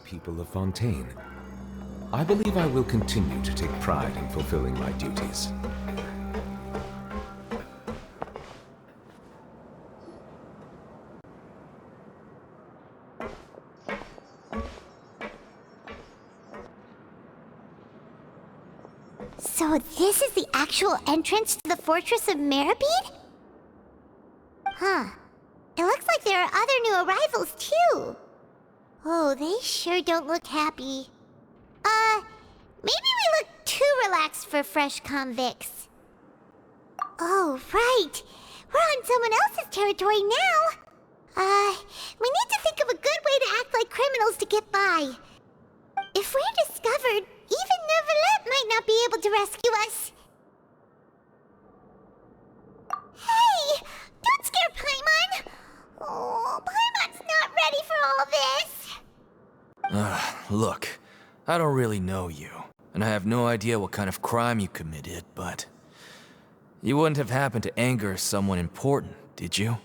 people of Fontaine. I believe I will continue to take pride in fulfilling my duties. So this is the actual entrance to the Fortress of Meropide? Huh. It looks like there are other new arrivals, too. Oh, they sure don't look happy. Maybe we look too relaxed for fresh convicts. Oh, right. We're on someone else's territory now. We need to think of a good way to act like criminals to get by. If we're discovered, even Neuvillette might not be able to rescue us. Hey! Don't scare Paimon! Oh, Paimon's not ready for all this! Look, I don't really know you, and I have no idea what kind of crime you committed, but... You wouldn't have happened to anger someone important, did you?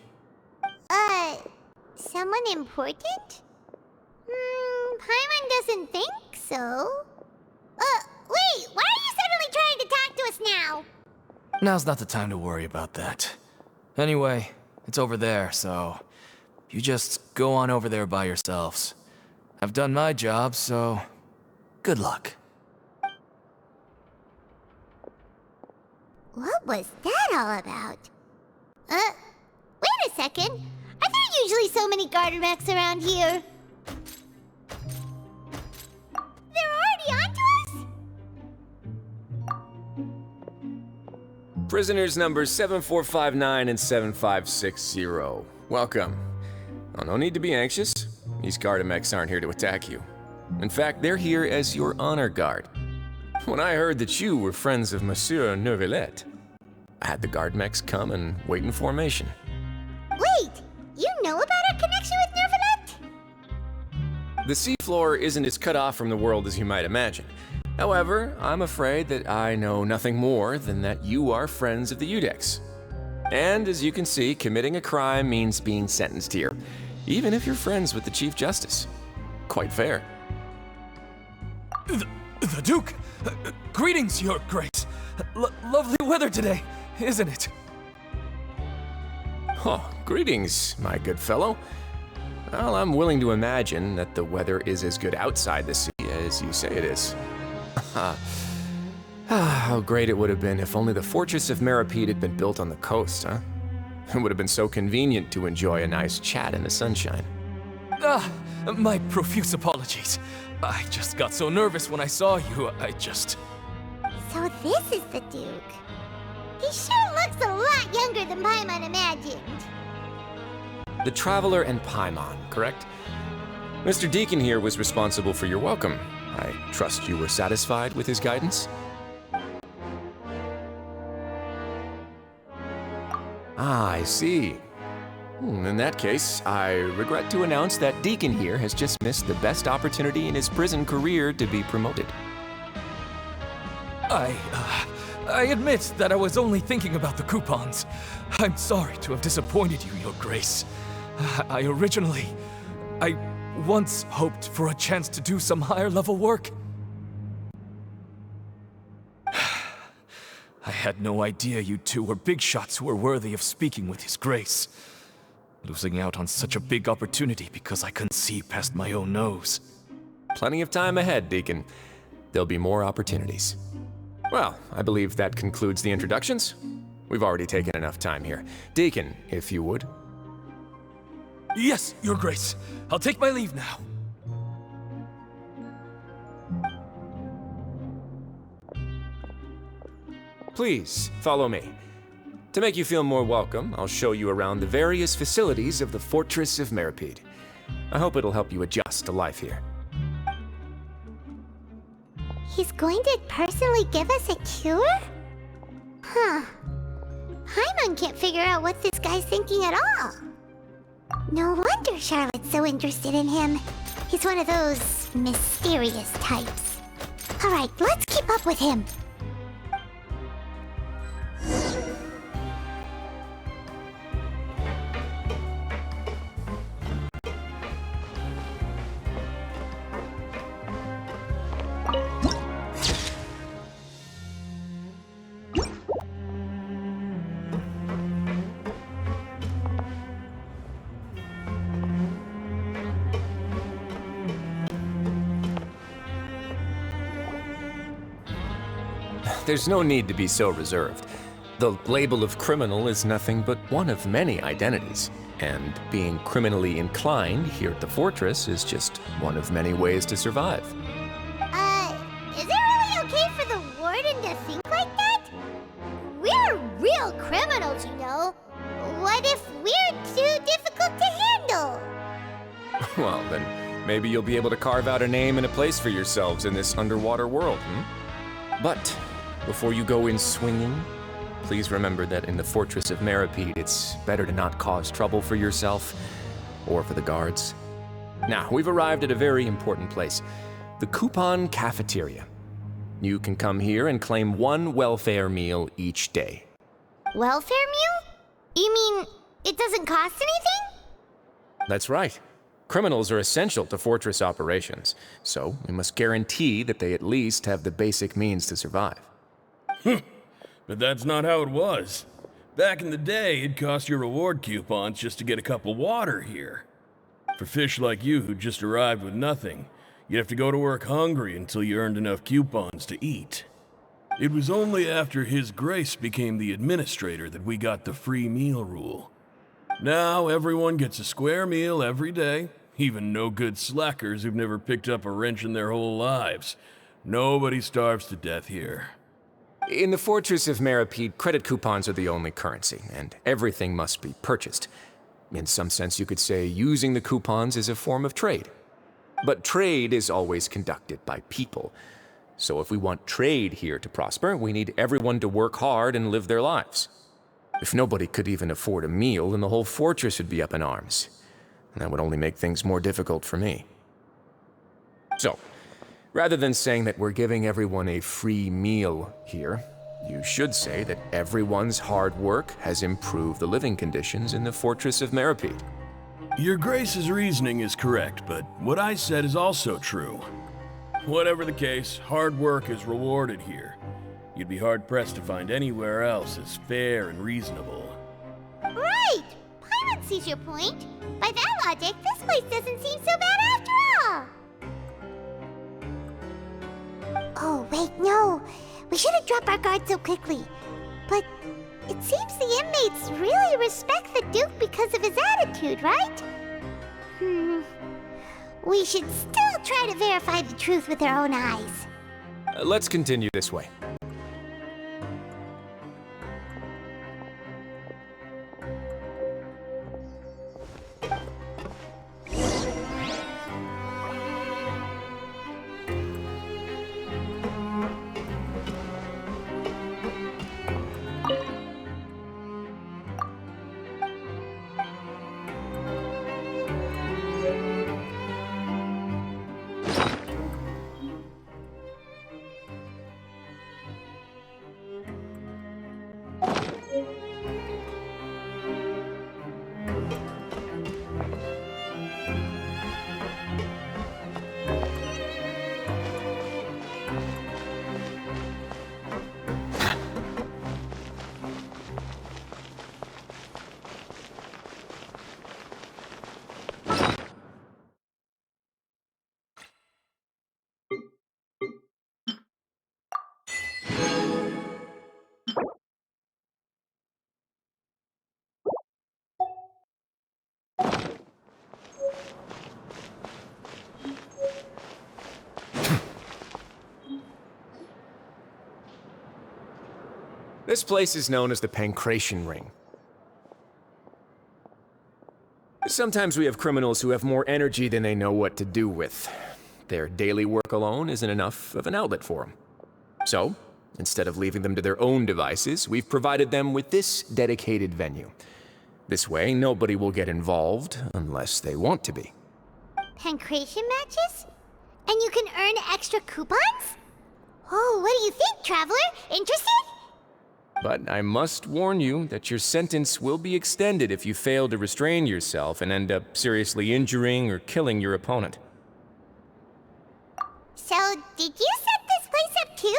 Someone important? Paimon doesn't think so. Wait, why are you suddenly trying to talk to us now? Now's not the time to worry about that. Anyway, it's over there, so... You just go on over there by yourselves. I've done my job, so... Good luck. What was that all about? Wait a second. Are there usually so many garter mechs around here? They're already onto us? Prisoners numbers 7459 and 7560. Welcome. Oh, no need to be anxious. These Gardamex aren't here to attack you. In fact, they're here as your honor guard. When I heard that you were friends of Monsieur Neuvillette, I had the Gardamex come and wait in formation. Wait, you know about our connection with Neuvillette? The seafloor isn't as cut off from the world as you might imagine. However, I'm afraid that I know nothing more than that you are friends of the Udex. And as you can see, committing a crime means being sentenced here, even if you're friends with the Chief Justice. Quite fair. The Duke! Greetings, Your Grace! Lovely weather today, isn't it? Oh, greetings, my good fellow. Well, I'm willing to imagine that the weather is as good outside the sea as you say it is. How great it would have been if only the Fortress of Meropide had been built on the coast, huh? It would have been so convenient to enjoy a nice chat in the sunshine. My profuse apologies. I just got so nervous when I saw you, So this is the Duke. He sure looks a lot younger than Paimon imagined. The Traveler and Paimon, correct? Mr. Deacon here was responsible for your welcome. I trust you were satisfied with his guidance? Ah, I see. In that case, I regret to announce that Deacon here has just missed the best opportunity in his prison career to be promoted. I admit that I was only thinking about the coupons. I'm sorry to have disappointed you, Your Grace. I once hoped for a chance to do some higher-level work. I had no idea you two were big shots who were worthy of speaking with His Grace. Losing out on such a big opportunity because I couldn't see past my own nose. Plenty of time ahead, Deacon. There'll be more opportunities. Well, I believe that concludes the introductions. We've already taken enough time here. Deacon, if you would. Yes, Your Grace. I'll take my leave now. Please, follow me. To make you feel more welcome, I'll show you around the various facilities of the Fortress of Meropide. I hope it'll help you adjust to life here. He's going to personally give us a cure? Huh. Paimon can't figure out what this guy's thinking at all. No wonder Charlotte's so interested in him. He's one of those mysterious types. Alright, let's keep up with him. there's no need to be so reserved. The label of criminal is nothing but one of many identities, and being criminally inclined here at the fortress is just one of many ways to survive. Is it really okay for the warden to think like that? We're real criminals, you know. What if we're too difficult to handle? Well, then maybe you'll be able to carve out a name and a place for yourselves in this underwater world, But before you go in swinging, please remember that in the fortress of Meropide, it's better to not cause trouble for yourself or for the guards. Now, we've arrived at a very important place, the Coupon Cafeteria. You can come here and claim one welfare meal each day. Welfare meal? You mean it doesn't cost anything? That's right. Criminals are essential to fortress operations, so we must guarantee that they at least have the basic means to survive. But that's not how it was. Back in the day, it cost your reward coupons just to get a cup of water here. For fish like you who just arrived with nothing, you'd have to go to work hungry until you earned enough coupons to eat. It was only after His Grace became the administrator that we got the free meal rule. Now everyone gets a square meal every day, even no-good slackers who've never picked up a wrench in their whole lives. Nobody starves to death here. In the fortress of Meropide, credit coupons are the only currency, and everything must be purchased. In some sense, you could say using the coupons is a form of trade. But trade is always conducted by people. So if we want trade here to prosper, we need everyone to work hard and live their lives. If nobody could even afford a meal, then the whole fortress would be up in arms. And that would only make things more difficult for me. So, rather than saying that we're giving everyone a free meal here, you should say that everyone's hard work has improved the living conditions in the fortress of Meropide. Your Grace's reasoning is correct, but what I said is also true. Whatever the case, hard work is rewarded here. You'd be hard-pressed to find anywhere else as fair and reasonable. Right! Pilot sees your point. By that logic, this place doesn't seem so bad after all. Oh, wait, no. We shouldn't drop our guard so quickly. But it seems the inmates really respect the Duke because of his attitude, right? We should still try to verify the truth with our own eyes. Let's continue this way. This place is known as the pancreation ring. Sometimes we have criminals who have more energy than they know what to do with. Their daily work alone isn't enough of an outlet for them. So, instead of leaving them to their own devices, we've provided them with this dedicated venue. This way, nobody will get involved unless they want to be. Pancreation matches? And you can earn extra coupons? Oh, what do you think, traveler? Interested? But I must warn you that your sentence will be extended if you fail to restrain yourself and end up seriously injuring or killing your opponent. So, did you set this place up too?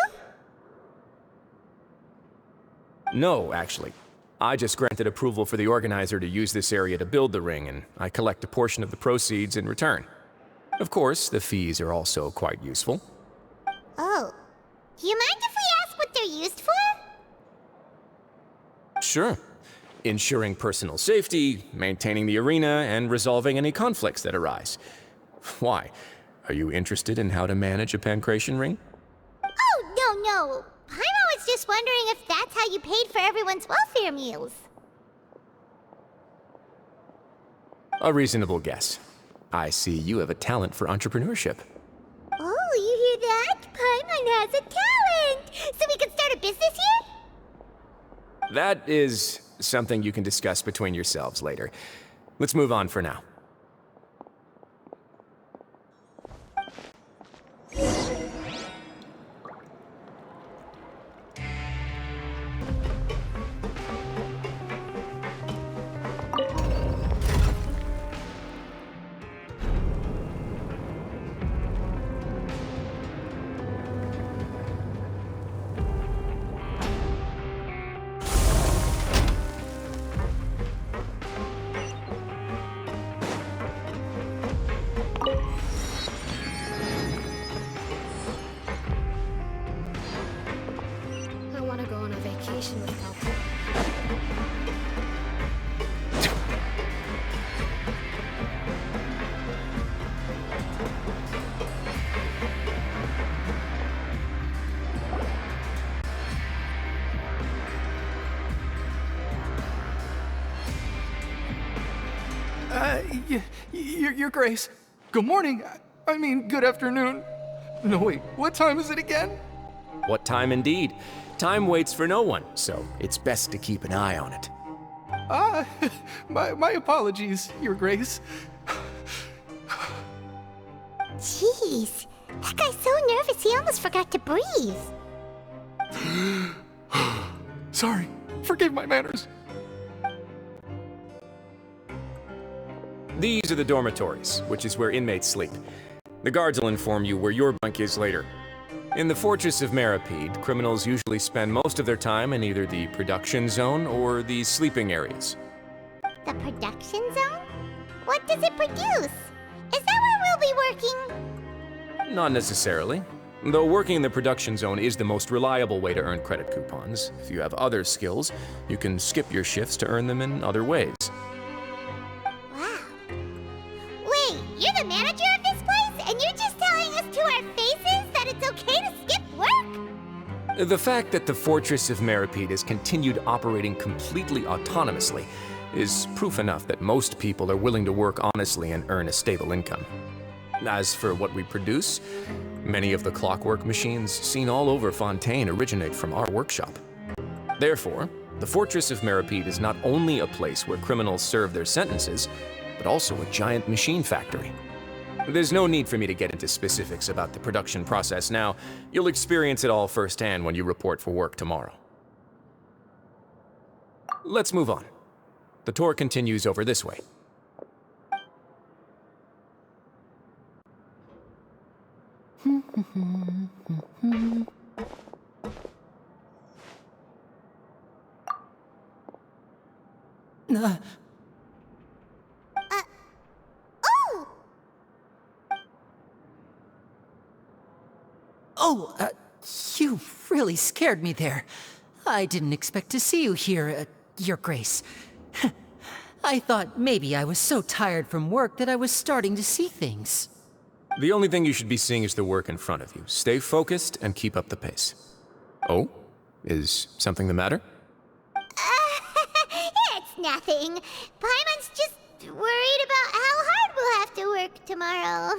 No, actually. I just granted approval for the organizer to use this area to build the ring, and I collect a portion of the proceeds in return. Of course, the fees are also quite useful. Oh. Do you mind if we ask what they're Sure. Ensuring personal safety, maintaining the arena, and resolving any conflicts that arise. Why? Are you interested in how to manage a pancreation ring? Oh, no. Paimon was just wondering if that's how you paid for everyone's welfare meals. A reasonable guess. I see you have a talent for entrepreneurship. Oh, you hear that? Paimon has a talent! So we can start a business here? That is something you can discuss between yourselves later. Let's move on for now. I want to go on a vacation with Pháo. Your Grace. Good morning. I mean, good afternoon. No, wait, what time is it again? What time indeed? Time waits for no one, so it's best to keep an eye on it. My apologies, Your Grace. Jeez, that guy's so nervous he almost forgot to breathe. Sorry, forgive my manners. These are the dormitories, which is where inmates sleep. The guards will inform you where your bunk is later. In the Fortress of Meropide, criminals usually spend most of their time in either the production zone or the sleeping areas. The production zone? What does it produce? Is that where we'll be working? Not necessarily. Though working in the production zone is the most reliable way to earn credit coupons. If you have other skills, you can skip your shifts to earn them in other ways. Wow. Wait, you're the manager of this place? And you're just telling us to our faces that it's okay to skip work? The fact that the Fortress of Meropide has continued operating completely autonomously is proof enough that most people are willing to work honestly and earn a stable income. As for what we produce, many of the clockwork machines seen all over Fontaine originate from our workshop. Therefore, the Fortress of Meropide is not only a place where criminals serve their sentences, but also a giant machine factory. There's no need for me to get into specifics about the production process now. You'll experience it all firsthand when you report for work tomorrow. Let's move on. The tour continues over this way. Oh! You really scared me there. I didn't expect to see you here, Your Grace. I thought maybe I was so tired from work that I was starting to see things. The only thing you should be seeing is the work in front of you. Stay focused and keep up the pace. Oh? Is something the matter? It's nothing. Paimon's just worried about how hard we'll have to work tomorrow.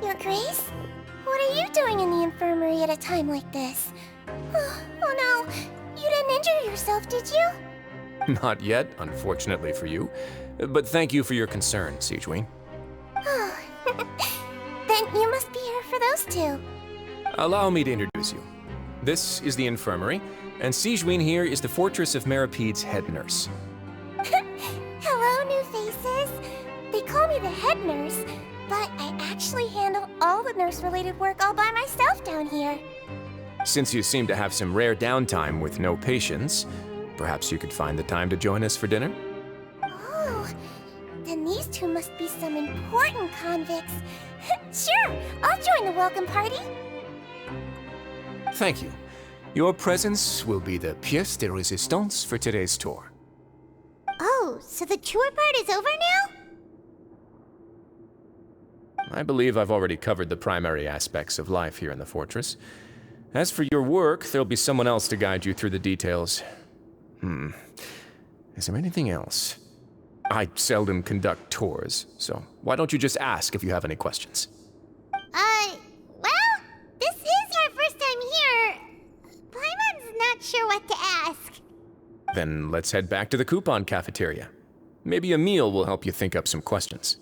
Your Grace? What are you doing in the infirmary at a time like this? Oh Well, you didn't injure yourself, did you? Not yet, unfortunately for you. But thank you for your concern, Sijween. Then you must be here for those two. Allow me to introduce you. This is the infirmary, and Sijween here is the Fortress of Meropide's head nurse. Hello, new faces. They call me the head nurse, but I actually handle all the nurse-related work all by myself down here. Since you seem to have some rare downtime with no patients, perhaps you could find the time to join us for dinner? Oh, then these two must be some important convicts. Sure, I'll join the welcome party. Thank you. Your presence will be the pièce de résistance for today's tour. Oh, so the tour part is over now? I believe I've already covered the primary aspects of life here in the fortress. As for your work, there'll be someone else to guide you through the details. Is there anything else? I seldom conduct tours, so why don't you just ask if you have any questions? Well, this is our first time here. Paimon's not sure what to ask. Then let's head back to the coupon cafeteria. Maybe a meal will help you think up some questions.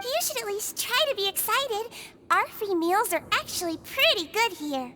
You should at least try to be excited. Our free meals are actually pretty good here.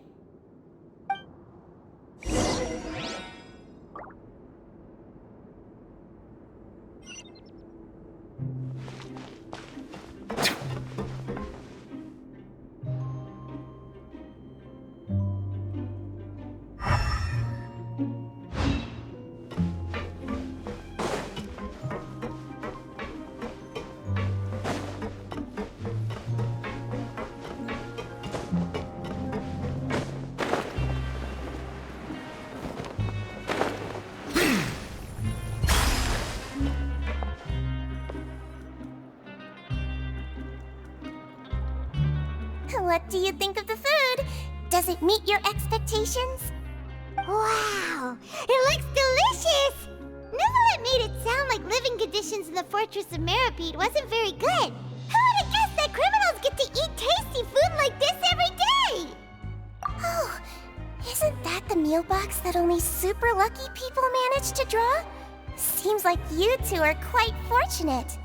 What do you think of the food? Does it meet your expectations? Wow, it looks delicious! Neverlet made it sound like living conditions in the Fortress of Meropide wasn't very good. Who would have guessed that criminals get to eat tasty food like this every day? Oh, isn't that the meal box that only super lucky people manage to draw? Seems like you two are quite fortunate.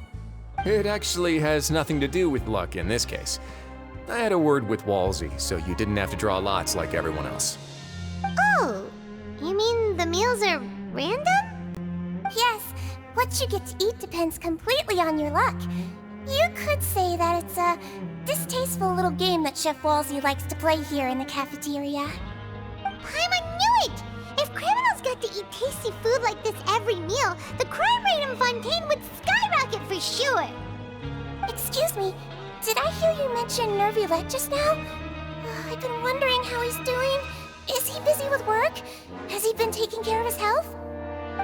It actually has nothing to do with luck in this case. I had a word with Walsey, so you didn't have to draw lots like everyone else. Oh, you mean the meals are random? Yes, what you get to eat depends completely on your luck. You could say that it's a distasteful little game that Chef Walsey likes to play here in the cafeteria. Paimon knew it! If criminals got to eat tasty food like this every meal, the crime rate in Fontaine would skyrocket for sure! Excuse me, did I hear you mention Nervulette just now? I've been wondering how he's doing. Is he busy with work? Has he been taking care of his health?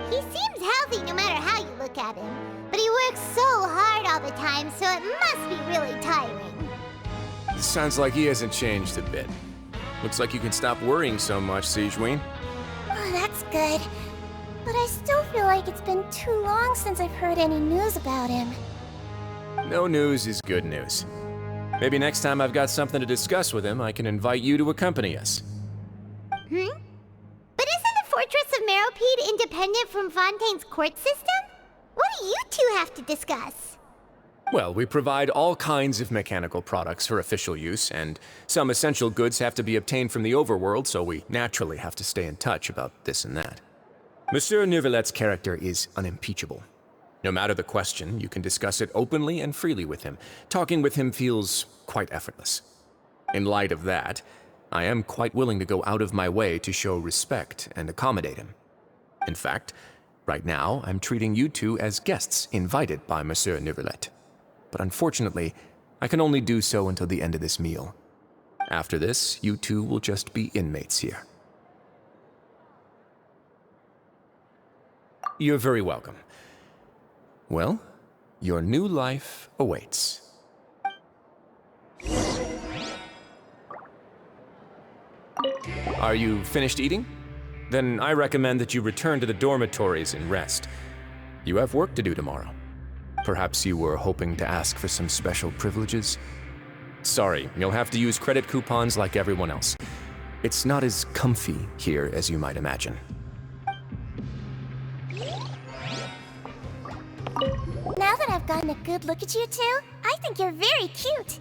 He seems healthy no matter how you look at him. But he works so hard all the time, so it must be really tiring. Sounds like he hasn't changed a bit. Looks like you can stop worrying so much, Sijween. Oh, that's good. But I still feel like it's been too long since I've heard any news about him. No news is good news. Maybe next time I've got something to discuss with him, I can invite you to accompany us. But isn't the Fortress of Meropide independent from Fontaine's court system? What do you two have to discuss? Well, we provide all kinds of mechanical products for official use, and some essential goods have to be obtained from the overworld, so we naturally have to stay in touch about this and that. Monsieur Nervulet's character is unimpeachable. No matter the question, you can discuss it openly and freely with him. Talking with him feels quite effortless. In light of that, I am quite willing to go out of my way to show respect and accommodate him. In fact, right now, I'm treating you two as guests invited by Monsieur Nervulet. But unfortunately, I can only do so until the end of this meal. After this, you two will just be inmates here. You're very welcome. Well, your new life awaits. Are you finished eating? Then I recommend that you return to the dormitories and rest. You have work to do tomorrow. Perhaps you were hoping to ask for some special privileges? Sorry, you'll have to use credit coupons like everyone else. It's not as comfy here as you might imagine. Now that I've gotten a good look at you two, I think you're very cute.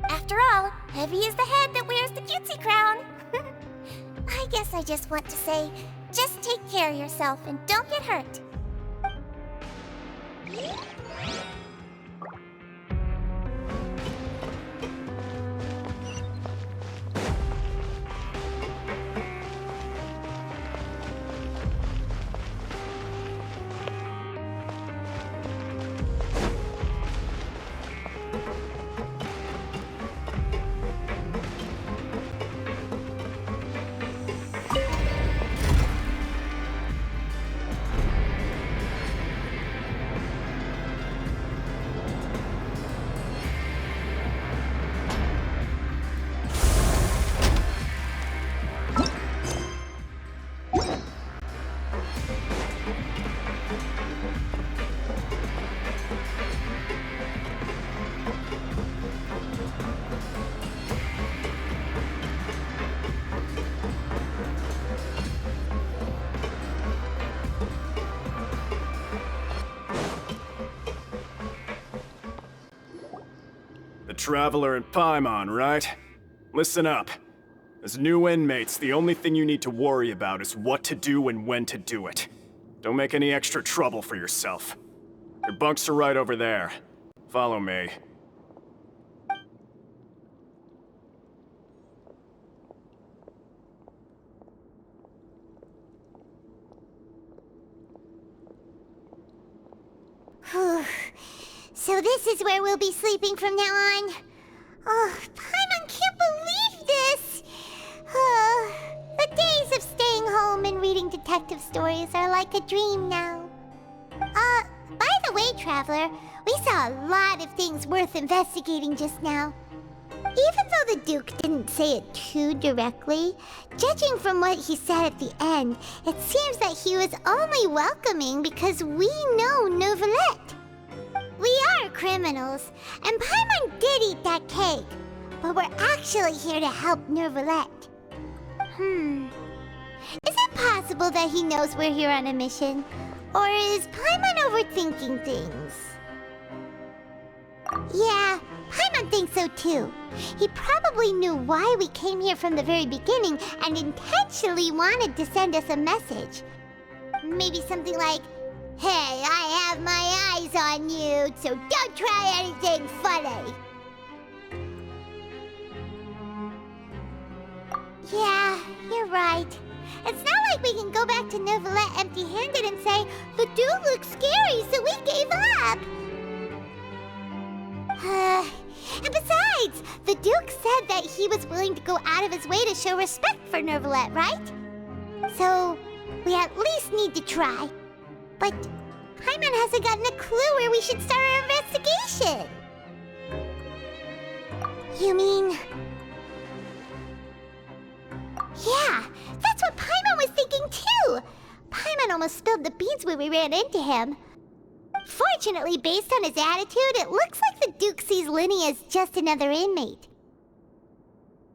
After all, heavy is the head that wears the cutesy crown. I guess I just want to say, just take care of yourself and don't get hurt. Traveler and Paimon, right? Listen up. As new inmates, the only thing you need to worry about is what to do and when to do it. Don't make any extra trouble for yourself. Your bunks are right over there. Follow me. So this is where we'll be sleeping from now on. Oh, Paimon can't believe this! The days of staying home and reading detective stories are like a dream now. By the way, Traveler, we saw a lot of things worth investigating just now. Even though the Duke didn't say it too directly, judging from what he said at the end, it seems that he was only welcoming because we know Neuvillette. We are criminals, and Paimon did eat that cake, but we're actually here to help Neuvillette. Is it possible that he knows we're here on a mission? Or is Paimon overthinking things? Yeah, Paimon thinks so too. He probably knew why we came here from the very beginning and intentionally wanted to send us a message. Maybe something like, "Hey, I have my eyes on you, so don't try anything funny." Yeah, you're right. It's not like we can go back to Neuvillette empty-handed and say, "The dude looks scary, so we gave up." And besides, the Duke said that he was willing to go out of his way to show respect for Neuvillette, right? So, we at least need to try. But Paimon hasn't gotten a clue where we should start our investigation. You mean... Yeah, that's what Paimon was thinking too! Paimon almost spilled the beans when we ran into him. Fortunately, based on his attitude, it looks like the Duke sees Linny as just another inmate.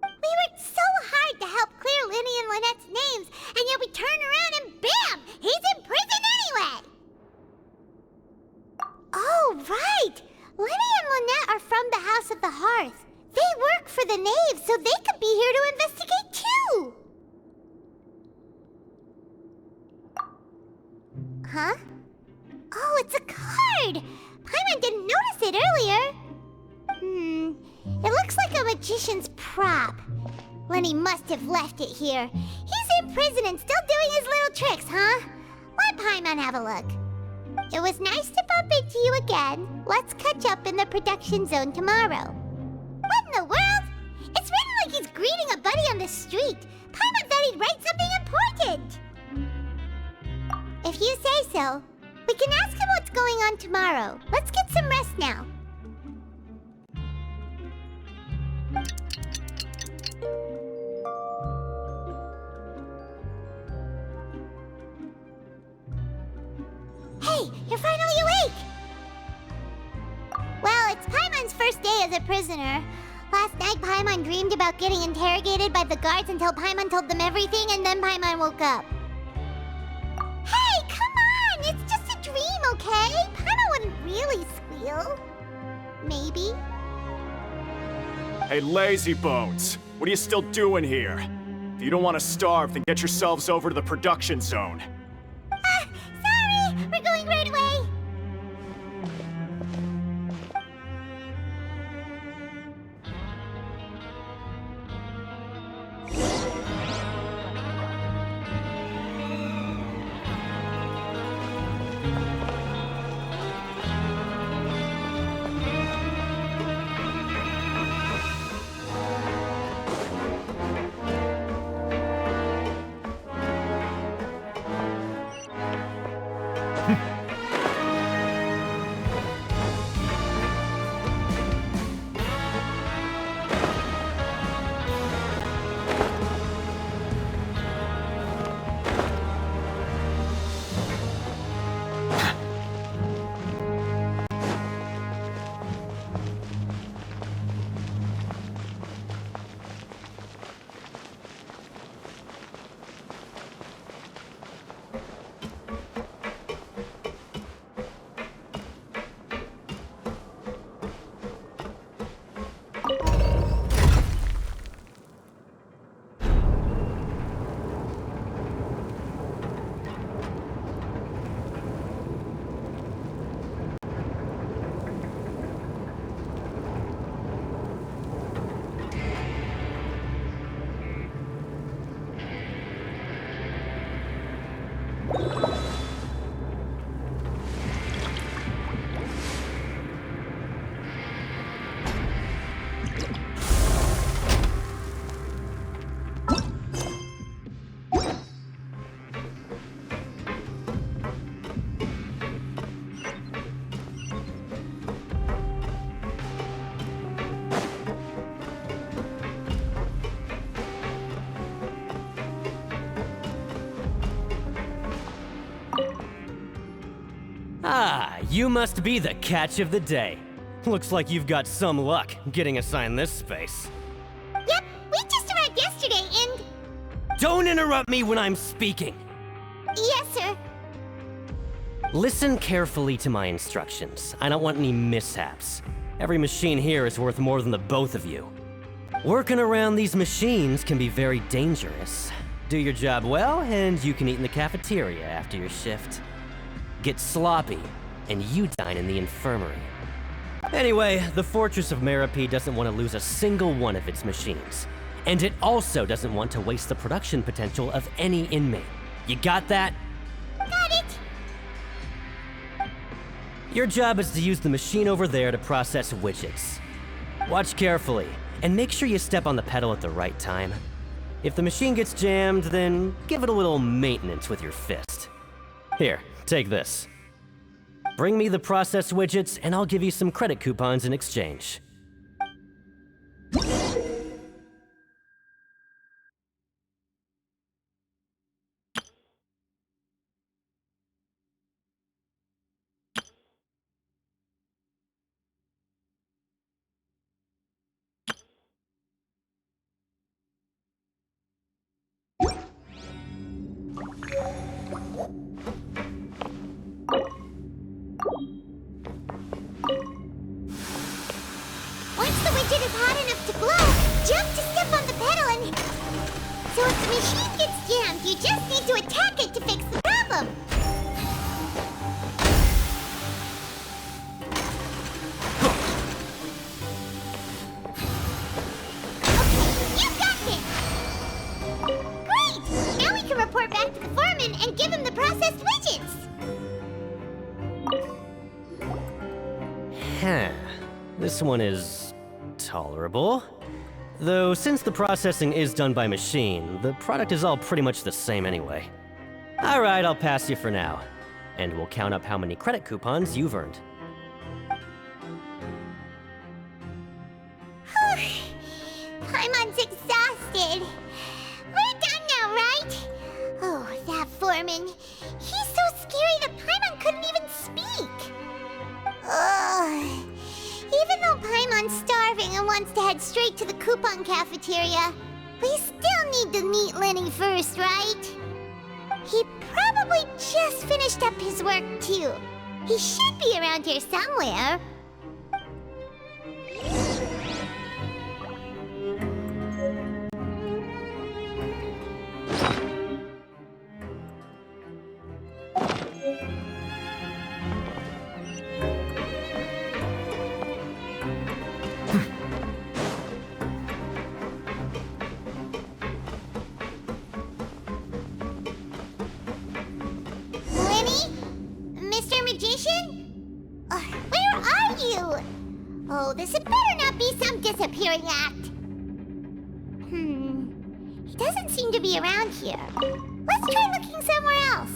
We worked so hard to help clear Linny and Lynette's names, and yet we turn around and bam! He's in prison anyway! Oh, right! Linny and Lynette are from the House of the Hearth. They work for the Knave, so they could be here to investigate too! Huh? Oh, it's a card! Paimon didn't notice it earlier. It looks like a magician's prop. Lenny must have left it here. He's in prison and still doing his little tricks, huh? Let Paimon have a look. It was nice to bump into you again. Let's catch up in the production zone tomorrow. What in the world? It's written like he's greeting a buddy on the street. Paimon thought he'd write something important. If you say so. We can ask him what's going on tomorrow. Let's get some rest now. Hey, you're finally awake! Well, it's Paimon's first day as a prisoner. Last night, Paimon dreamed about getting interrogated by the guards until Paimon told them everything, and then Paimon woke up. Hey, come on! It's just a dream, okay? Paimon wouldn't really squeal. Maybe. Hey, lazy bones! What are you still doing here? If you don't want to starve, then get yourselves over to the production zone. Sorry! We're going right away! Ah, you must be the catch of the day. Looks like you've got some luck getting assigned this space. Yep, we just arrived yesterday and... Don't interrupt me when I'm speaking! Yes, sir. Listen carefully to my instructions. I don't want any mishaps. Every machine here is worth more than the both of you. Working around these machines can be very dangerous. Do your job well, and you can eat in the cafeteria after your shift. Get sloppy, and you dine in the infirmary. Anyway, the Fortress of Meropide doesn't want to lose a single one of its machines. And it also doesn't want to waste the production potential of any inmate. You got that? Got it. Your job is to use the machine over there to process widgets. Watch carefully, and make sure you step on the pedal at the right time. If the machine gets jammed, then give it a little maintenance with your fist. Here, take this. Bring me the process widgets, and I'll give you some credit coupons in exchange. Once the widget is hot enough to blow, jump to step on the pedal and... So if the machine gets jammed, you just need to attack it to fix the problem. Okay, you got this! Great! Now we can report back to the foreman and give him the processed widgets! Huh. This one is tolerable. Though since the processing is done by machine, the product is all pretty much the same anyway. Alright, I'll pass you for now. And we'll count up how many credit coupons you've earned. Paimon's exhausted. We're done now, right? Oh, that foreman. He's so scary that Paimon couldn't even speak. Ugh. Even though Paimon's starving and wants wants to head straight to the coupon cafeteria. We still need to meet Lenny first, right? He probably just finished up his work, too. He should be around here somewhere. Where are you? Oh, this had better not be some disappearing act. He doesn't seem to be around here. Let's try looking somewhere else.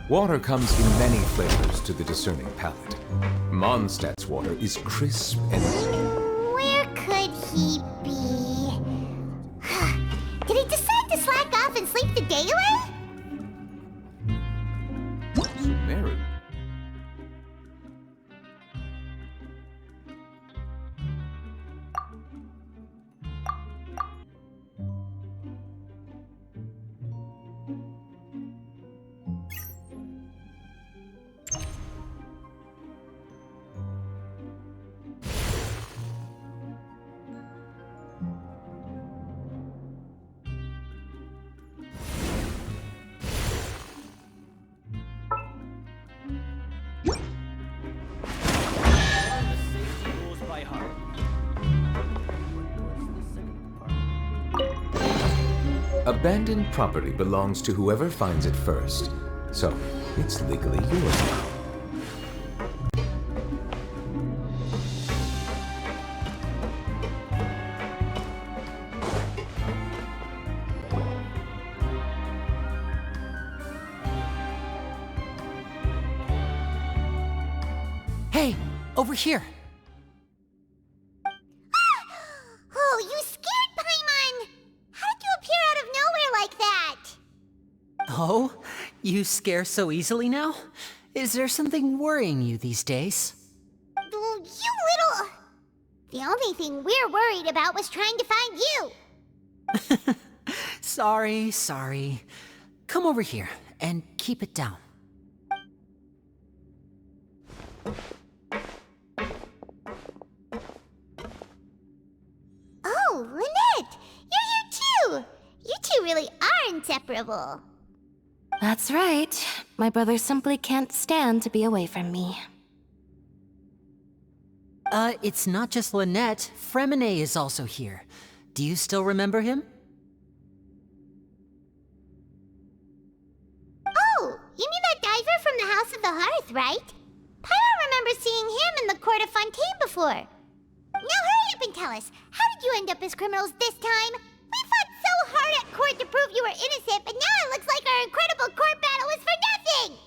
Water comes in many flavors to the discerning palate. Mondstadt's water is crisp and... Where could he be? Did he decide to slack off and sleep the day away? Mary. Abandoned property belongs to whoever finds it first, so it's legally yours now. Hey, over here. Oh, you scared Paimon! How did you appear out of nowhere like that? Oh, you scare so easily now? Is there something worrying you these days? Oh, you little... The only thing we're worried about was trying to find you. Sorry. Come over here and keep it down. Oh, Lynette! You're here too! You two really are inseparable. That's right. My brother simply can't stand to be away from me. It's not just Lynette. Fremine is also here. Do you still remember him? Oh, you mean that diver from the House of the Hearth, right? Pyro remembers seeing him in the Court of Fontaine before. Now hurry up and tell us, how did you end up as criminals this time? We fought so hard at court to prove you were innocent, but now it looks like our incredible court battle was for nothing!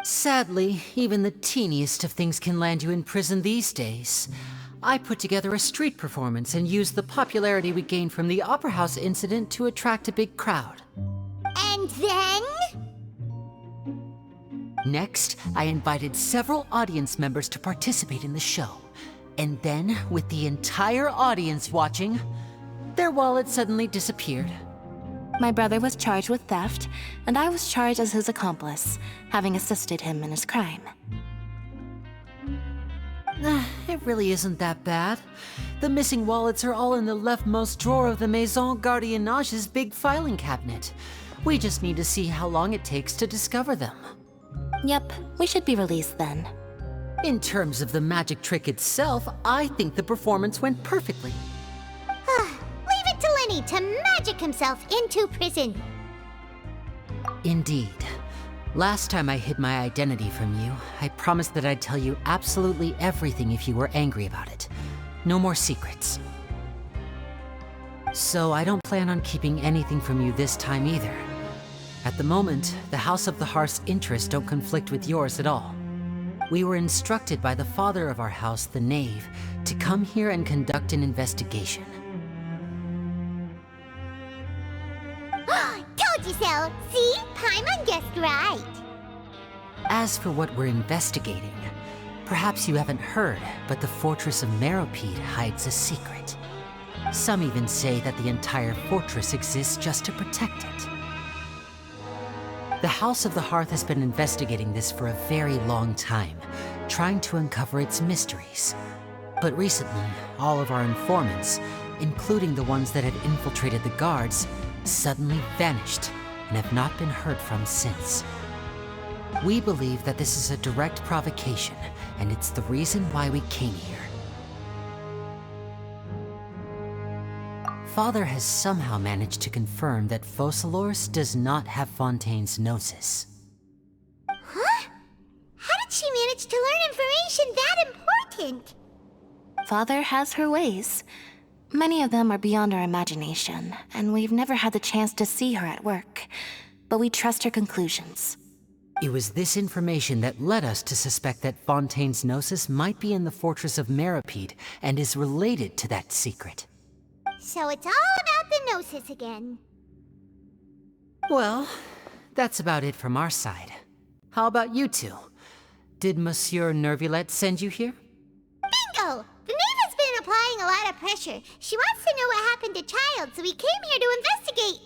Sadly, even the teeniest of things can land you in prison these days. I put together a street performance and used the popularity we gained from the Opera House incident to attract a big crowd. And then? Next, I invited several audience members to participate in the show. And then, with the entire audience watching, their wallet suddenly disappeared. My brother was charged with theft, and I was charged as his accomplice, having assisted him in his crime. It really isn't that bad. The missing wallets are all in the leftmost drawer of the Maison Gardiennage's big filing cabinet. We just need to see how long it takes to discover them. Yep, we should be released then. In terms of the magic trick itself, I think the performance went perfectly. Leave it to Lenny to magic himself into prison. Indeed. Last time I hid my identity from you, I promised that I'd tell you absolutely everything if you were angry about it. No more secrets. So I don't plan on keeping anything from you this time either. At the moment, the House of the Hearth's interests don't conflict with yours at all. We were instructed by the father of our house, the Knave, to come here and conduct an investigation. Told you so! See? Paimon guessed right. As for what we're investigating, perhaps you haven't heard, but the fortress of Meropide hides a secret. Some even say that the entire fortress exists just to protect it. The House of the Hearth has been investigating this for a very long time, trying to uncover its mysteries. But recently, all of our informants, including the ones that had infiltrated the guards, suddenly vanished and have not been heard from since. We believe that this is a direct provocation, and it's the reason why we came here. Father has somehow managed to confirm that Focalors does not have Fontaine's Gnosis. Huh? How did she manage to learn information that important? Father has her ways. Many of them are beyond our imagination, and we've never had the chance to see her at work. But we trust her conclusions. It was this information that led us to suspect that Fontaine's Gnosis might be in the fortress of Meropide and is related to that secret. So it's all about the Gnosis again. Well, that's about it from our side. How about you two? Did Monsieur Nervulette send you here? Bingo! The Knave has been applying a lot of pressure. She wants to know what happened to Child, so we came here to investigate.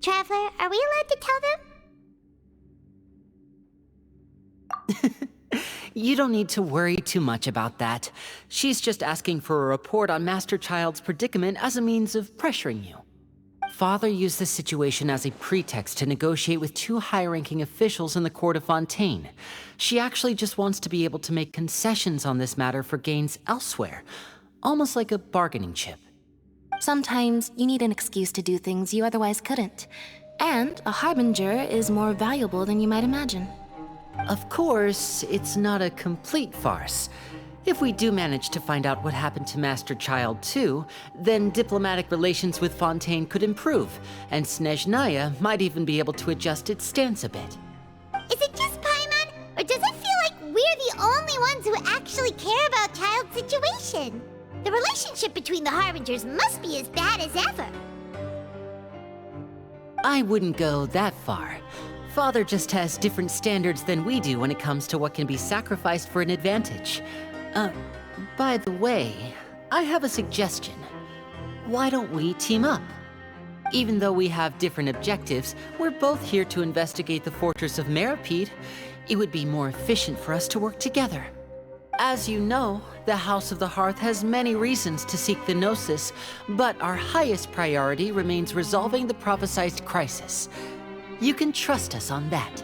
Traveler, are we allowed to tell them? You don't need to worry too much about that. She's just asking for a report on Master Child's predicament as a means of pressuring you. Father used this situation as a pretext to negotiate with two high-ranking officials in the court of Fontaine. She actually just wants to be able to make concessions on this matter for gains elsewhere, almost like a bargaining chip. Sometimes you need an excuse to do things you otherwise couldn't. And a harbinger is more valuable than you might imagine. Of course, it's not a complete farce. If we do manage to find out what happened to Master Child too, then diplomatic relations with Fontaine could improve, and Snezhnaya might even be able to adjust its stance a bit. Is it just Paimon, or does it feel like we're the only ones who actually care about Child's situation? The relationship between the Harbingers must be as bad as ever. I wouldn't go that far. Father just has different standards than we do when it comes to what can be sacrificed for an advantage. By the way, I have a suggestion. Why don't we team up? Even though we have different objectives, we're both here to investigate the fortress of Meropide. It would be more efficient for us to work together. As you know, the House of the Hearth has many reasons to seek the Gnosis, but our highest priority remains resolving the prophesized crisis. You can trust us on that.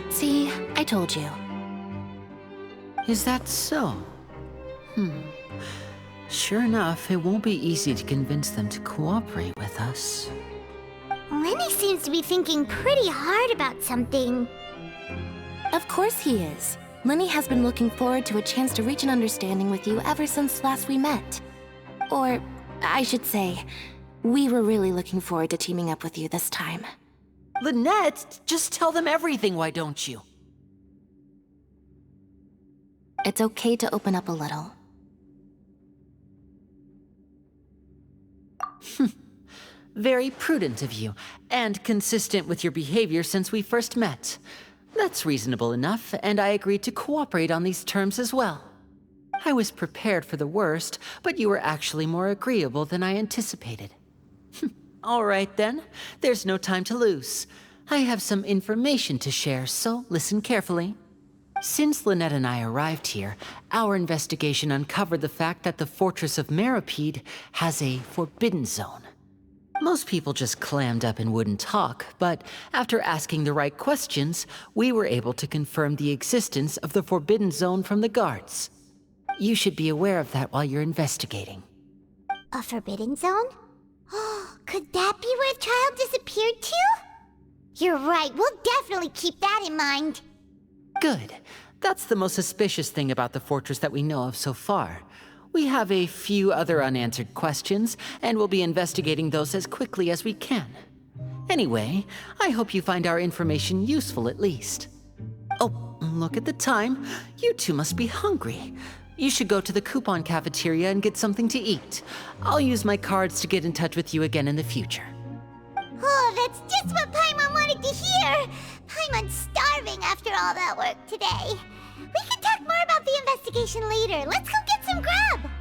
See, I told you. Is that so? Sure enough, it won't be easy to convince them to cooperate with us. Lenny seems to be thinking pretty hard about something. Of course he is. Lenny has been looking forward to a chance to reach an understanding with you ever since last we met. Or, I should say, we were really looking forward to teaming up with you this time. Lynette, just tell them everything, why don't you? It's okay to open up a little. Very prudent of you, and consistent with your behavior since we first met. That's reasonable enough, and I agreed to cooperate on these terms as well. I was prepared for the worst, but you were actually more agreeable than I anticipated. All right then, there's no time to lose. I have some information to share, so listen carefully. Since Lynette and I arrived here, our investigation uncovered the fact that the fortress of Meropide has a forbidden zone. Most people just clammed up and wouldn't talk, but after asking the right questions, we were able to confirm the existence of the forbidden zone from the guards. You should be aware of that while you're investigating. A forbidden zone? Could that be where Child disappeared to? You're right, we'll definitely keep that in mind. Good. That's the most suspicious thing about the fortress that we know of so far. We have a few other unanswered questions, and we'll be investigating those as quickly as we can. Anyway, I hope you find our information useful at least. Oh, look at the time. You two must be hungry. You should go to the coupon cafeteria and get something to eat. I'll use my cards to get in touch with you again in the future. Oh, that's just what Paimon wanted to hear! Paimon's starving after all that work today. We can talk more about the investigation later. Let's go get some grub!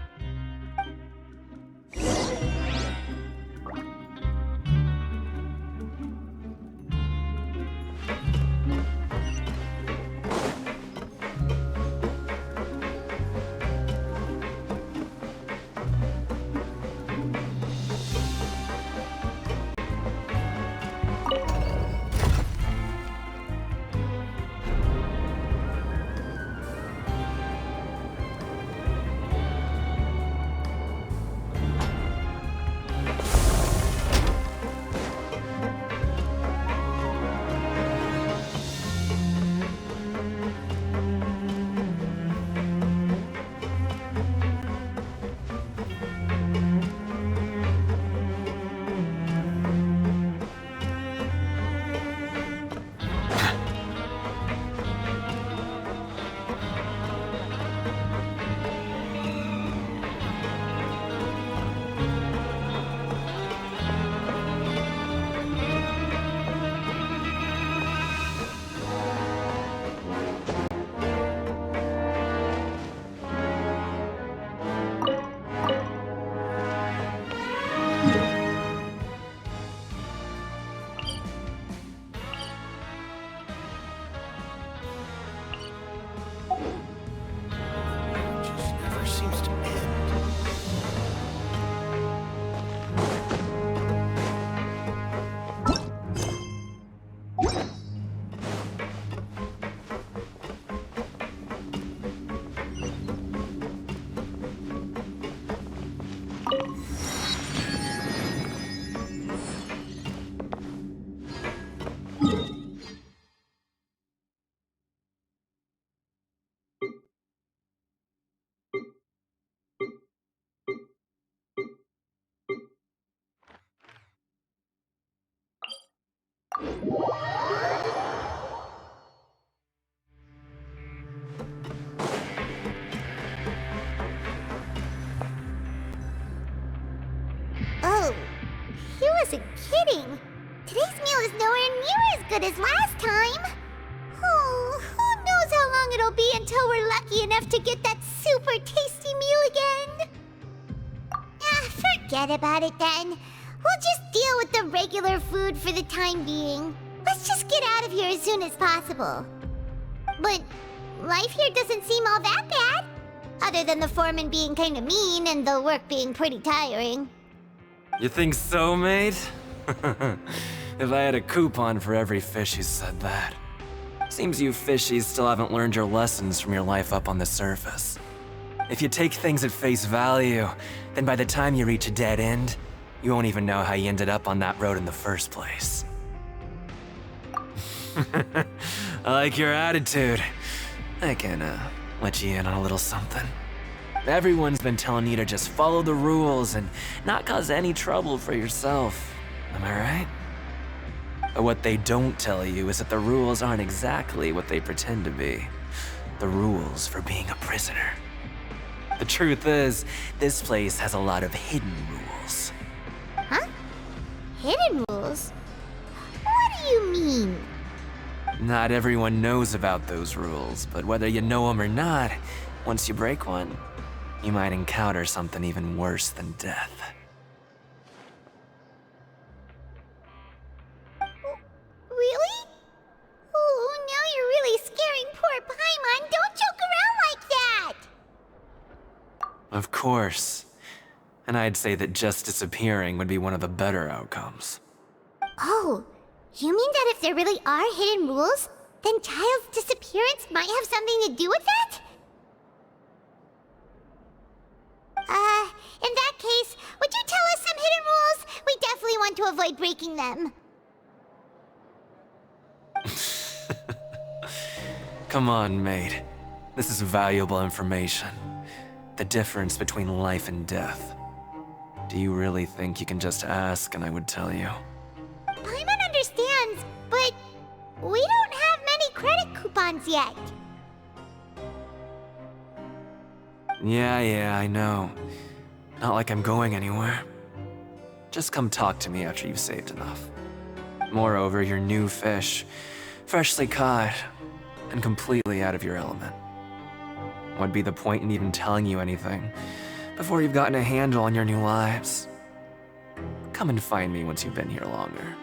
Oh, he wasn't kidding. Today's meal is nowhere near as good as last time. Oh, who knows how long it'll be until we're lucky enough to get that super tasty meal again. Forget about it then. We'll just deal with the regular food for the time being. Let's just get out of here as soon as possible. But life here doesn't seem all that bad. Other than the foreman being kinda mean and the work being pretty tiring. You think so, mate? If I had a coupon for every fish who said that. Seems you fishies still haven't learned your lessons from your life up on the surface. If you take things at face value, then by the time you reach a dead end, you won't even know how you ended up on that road in the first place. I like your attitude. I can, let you in on a little something. Everyone's been telling you to just follow the rules and not cause any trouble for yourself. Am I right? But what they don't tell you is that the rules aren't exactly what they pretend to be. The rules for being a prisoner. The truth is, this place has a lot of hidden rules. Huh? Hidden rules? What do you mean? Not everyone knows about those rules, but whether you know them or not, once you break one, you might encounter something even worse than death. Really? Oh, now you're really scaring poor Paimon. Don't joke around like that! Of course. And I'd say that just disappearing would be one of the better outcomes. Oh, you mean that if there really are hidden rules, then Child's disappearance might have something to do with that? In that case, would you tell us some hidden rules? We definitely want to avoid breaking them. Come on, mate. This is valuable information. The difference between life and death. Do you really think you can just ask and I would tell you? Paimon understands, but we don't have many credit coupons yet. Yeah, I know. Not like I'm going anywhere. Just come talk to me after you've saved enough. Moreover, you're new fish, freshly caught, and completely out of your element. What'd be the point in even telling you anything before you've gotten a handle on your new lives? Come and find me once you've been here longer.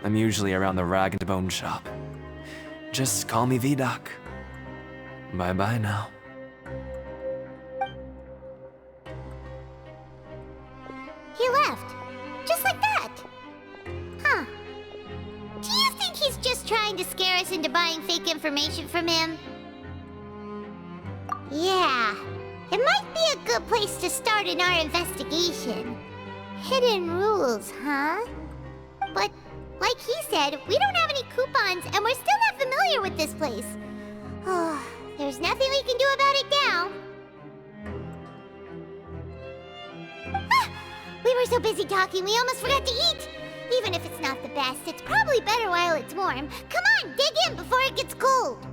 I'm usually around the rag and bone shop. Just call me V-Doc. Bye-bye now. He left. Just like that. Huh. Do you think he's just trying to scare us into buying fake information from him? Yeah. It might be a good place to start in our investigation. Hidden rules, huh? But, like he said, we don't have any coupons and we're still not familiar with this place. Oh, there's nothing we can do about it now. We were so busy talking, we almost forgot to eat. Even if it's not the best, it's probably better while it's warm. Come on, dig in before it gets cold.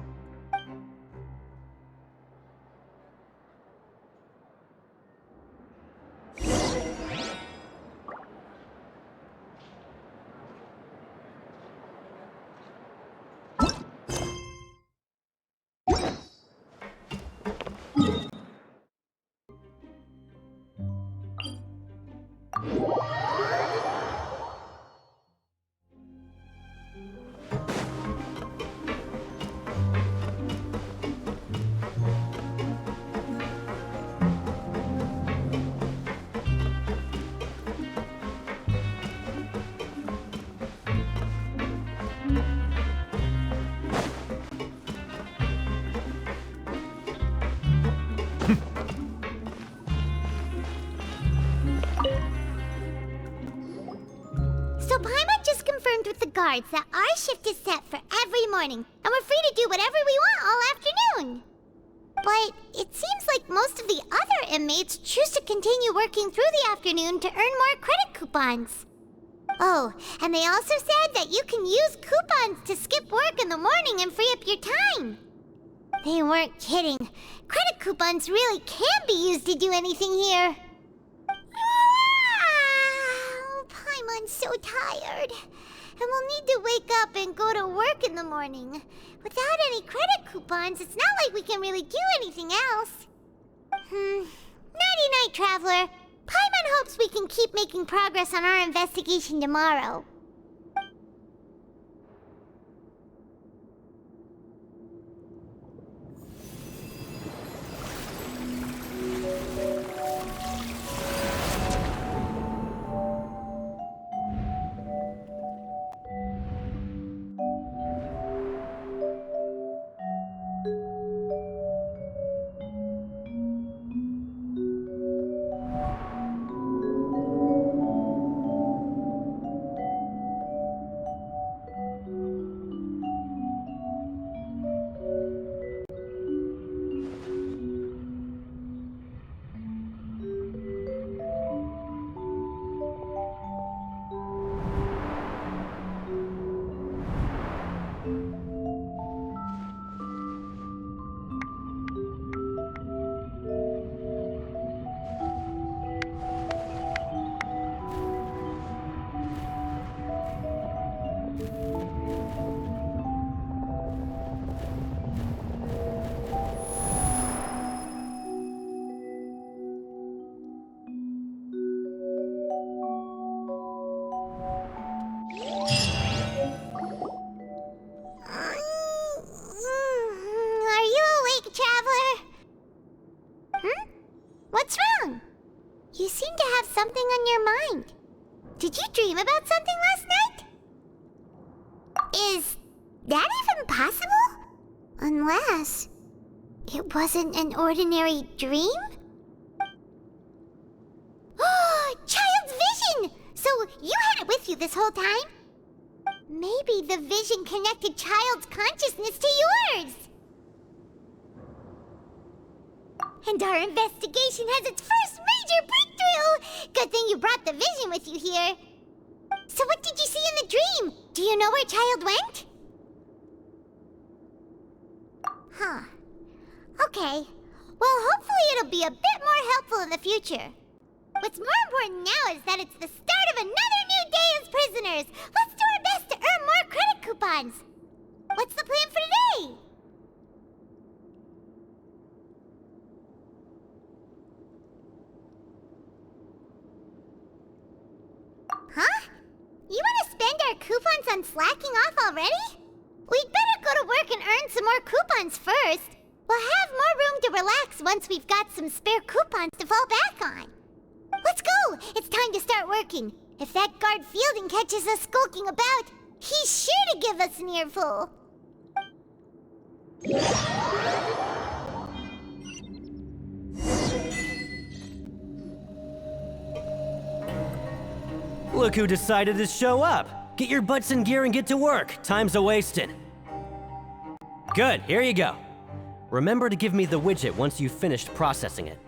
So Paimon just confirmed with the guards that our shift is set for every morning, and we're free to do whatever we want all afternoon. But it seems like most of the other inmates choose to continue working through the afternoon to earn more credit coupons. Oh, and they also said that you can use coupons to skip work in the morning and free up your time. They weren't kidding. Credit coupons really can be used to do anything here. Paimon's so tired. And we'll need to wake up and go to work in the morning. Without any credit coupons, it's not like we can really do anything else. Nighty-night, Traveler. Paimon hopes we can keep making progress on our investigation tomorrow. What's wrong? You seem to have something on your mind. Did you dream about something last night? Is that even possible? Unless it wasn't an ordinary dream? Oh, Child's vision! So you had it with you this whole time? Maybe the vision connected Child's consciousness to yours. And our investigation has its first major breakthrough! Good thing you brought the vision with you here. So what did you see in the dream? Do you know where Child went? Huh. Okay. Well, hopefully it'll be a bit more helpful in the future. What's more important now is that it's the start of another new day as prisoners. Let's do our best to earn more credit coupons. What's the plan for today? Huh? You want to spend our coupons on slacking off already? We'd better go to work and earn some more coupons first. We'll have more room to relax once we've got some spare coupons to fall back on. Let's go! It's time to start working. If that guard Fielding catches us skulking about, he's sure to give us an earful. Look who decided to show up. Get your butts in gear and get to work. Time's a-wasting. Good, here you go. Remember to give me the widget once you've finished processing it.